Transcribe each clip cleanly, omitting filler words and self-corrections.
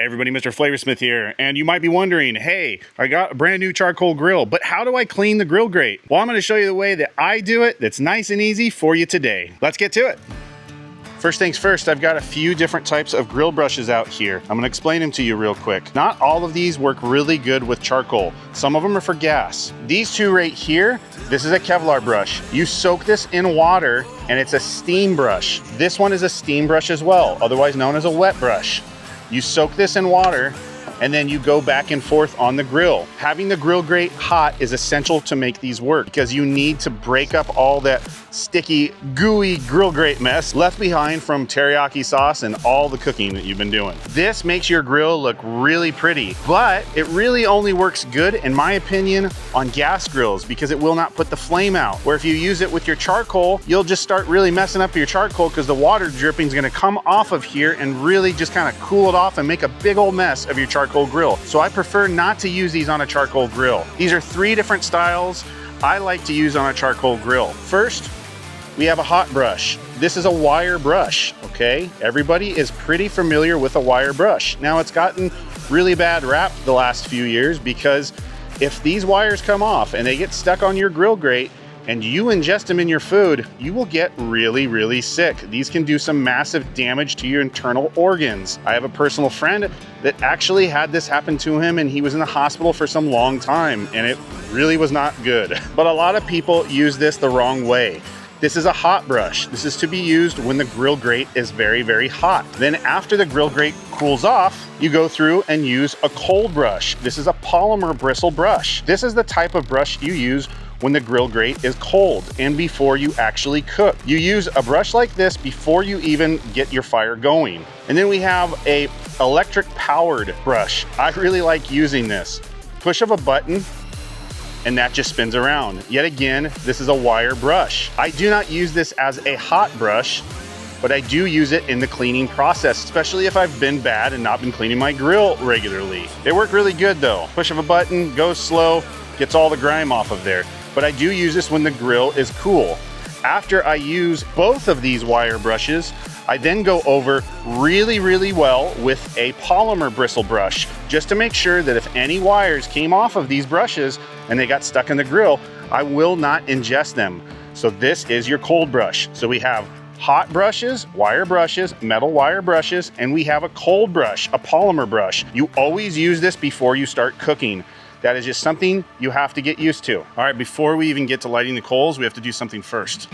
everybody, MrFlavorsmith here, and you might be wondering, hey, I got a brand new charcoal grill, but how do I clean the grill grate? Well, I'm gonna show you the way that I do it that's nice and easy for you today. Let's get to it. First things first, I've got a few different types of grill brushes out here. I'm gonna explain them to you real quick. Not all of these work really good with charcoal. Some of them are for gas. These two right here, this is a Kevlar brush. You soak this in water and it's a steam brush. This one is a steam brush as well, otherwise known as a wet brush. You soak this in water and then you go back and forth on the grill. Having the grill grate hot is essential to make these work because you need to break up all that sticky, gooey grill grate mess left behind from teriyaki sauce and all the cooking that you've been doing. This makes your grill look really pretty, but it really only works good, in my opinion, on gas grills because it will not put the flame out. Where if you use it with your charcoal, you'll just start really messing up your charcoal because the water dripping is gonna come off of here and really just kind of cool it off and make a big old mess of your charcoal grill. So I prefer not to use these on a charcoal grill. These are 3 different styles I like to use on a charcoal grill. First, we have a hot brush. This is a wire brush, okay? Everybody is pretty familiar with a wire brush. Now it's gotten really bad rap the last few years because if these wires come off and they get stuck on your grill grate and you ingest them in your food, you will get really, really sick. These can do some massive damage to your internal organs. I have a personal friend that actually had this happen to him and he was in the hospital for some long time and it really was not good. But a lot of people use this the wrong way. This is a hot brush. This is to be used when the grill grate is very, very hot. Then after the grill grate cools off, you go through and use a cold brush. This is a polymer bristle brush. This is the type of brush you use when the grill grate is cold and before you actually cook. You use a brush like this before you even get your fire going. And then we have a electric powered brush. I really like using this. Push of a button, and that just spins around. Yet again, this is a wire brush. I do not use this as a hot brush, but I do use it in the cleaning process, especially if I've been bad and not been cleaning my grill regularly. They work really good though. Push of a button, goes slow, gets all the grime off of there. But I do use this when the grill is cool. After I use both of these wire brushes, I then go over really, really well with a polymer bristle brush, just to make sure that if any wires came off of these brushes and they got stuck in the grill, I will not ingest them. So this is your cold brush. So we have hot brushes, wire brushes, metal wire brushes, and we have a cold brush, a polymer brush. You always use this before you start cooking. That is just something you have to get used to. All right, before we even get to lighting the coals, we have to do something first.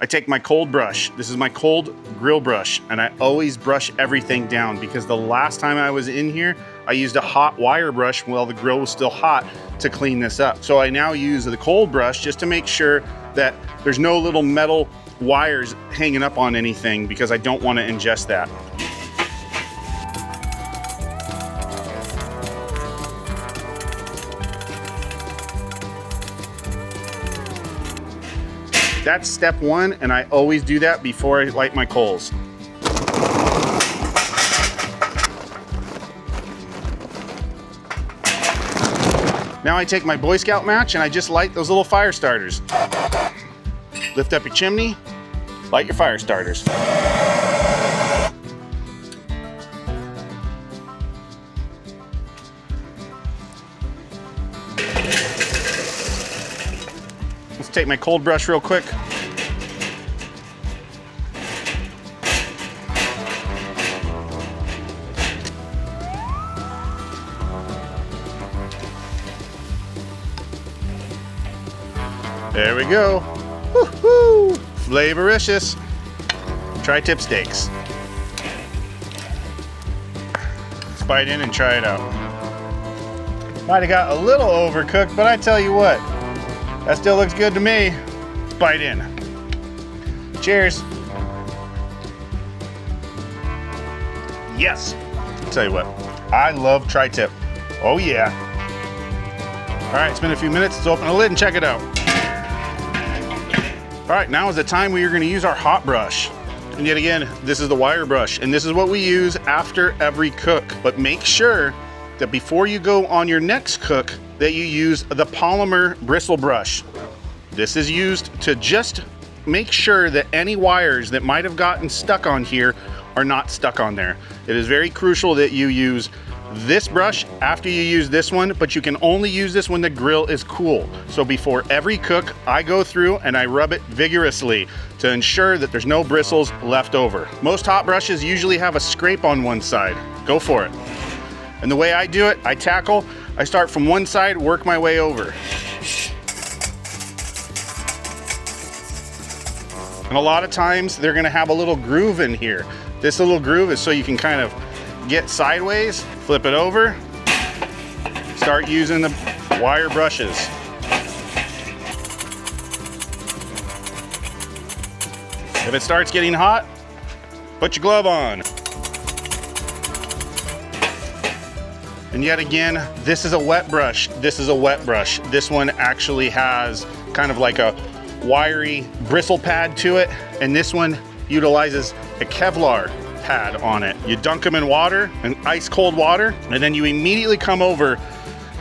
I take my cold brush. This is my cold grill brush, and I always brush everything down because the last time I was in here, I used a hot wire brush while the grill was still hot to clean this up. So I now use the cold brush just to make sure that there's no little metal wires hanging up on anything because I don't want to ingest that. That's step 1, and I always do that before I light my coals. Now I take my Boy Scout match and I just light those little fire starters. Lift up your chimney, light your fire starters. Let's take my cold brush real quick. There we go. Woo-hoo! Flavoricious. Tri-tip steaks. Let's bite in and try it out. Might have got a little overcooked, but I tell you what, that still looks good to me. Let's bite in. Cheers. Yes. I'll tell you what, I love tri-tip. Oh yeah. All right, it's been a few minutes. Let's open the lid and check it out. All right, now is the time we are going to use our hot brush. And yet again, this is the wire brush, and this is what we use after every cook. But make sure that before you go on your next cook, that you use the polymer bristle brush. This is used to just make sure that any wires that might have gotten stuck on here are not stuck on there. It is very crucial that you use this brush after you use this one, but you can only use this when the grill is cool. So before every cook, I go through and I rub it vigorously to ensure that there's no bristles left over. Most hot brushes usually have a scrape on one side. Go for it. And the way I do it, I start from one side, work my way over. And a lot of times they're gonna have a little groove in here. This little groove is so you can kind of get sideways, flip it over, start using the wire brushes. If it starts getting hot, put your glove on. And yet again, this is a wet brush. This is a wet brush. This one actually has kind of like a wiry bristle pad to it, and this one utilizes a Kevlar pad on it. You dunk them in water, in ice cold water, and then you immediately come over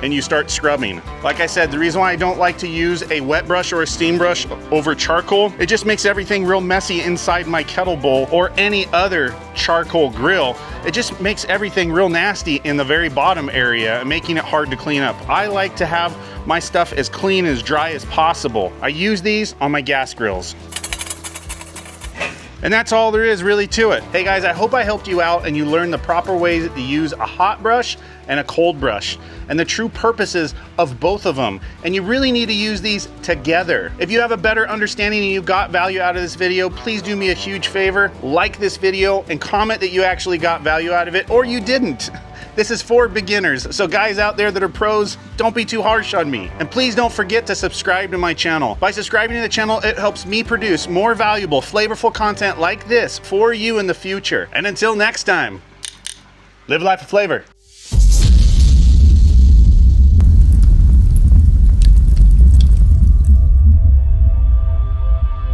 and you start scrubbing. Like I said, the reason why I don't like to use a wet brush or a steam brush over charcoal, it just makes everything real messy inside my kettle bowl or any other charcoal grill. It just makes everything real nasty in the very bottom area, making it hard to clean up. I like to have my stuff as clean, as dry as possible. I use these on my gas grills. And that's all there is really to it. Hey guys, I hope I helped you out and you learned the proper ways to use a hot brush and a cold brush and the true purposes of both of them. And you really need to use these together. If you have a better understanding and you got value out of this video, please do me a huge favor. Like this video and comment that you actually got value out of it or you didn't. This is for beginners, so guys out there that are pros, don't be too harsh on me. And please don't forget to subscribe to my channel. By subscribing to the channel, it helps me produce more valuable, flavorful content like this for you in the future. And until next time, live life of flavor.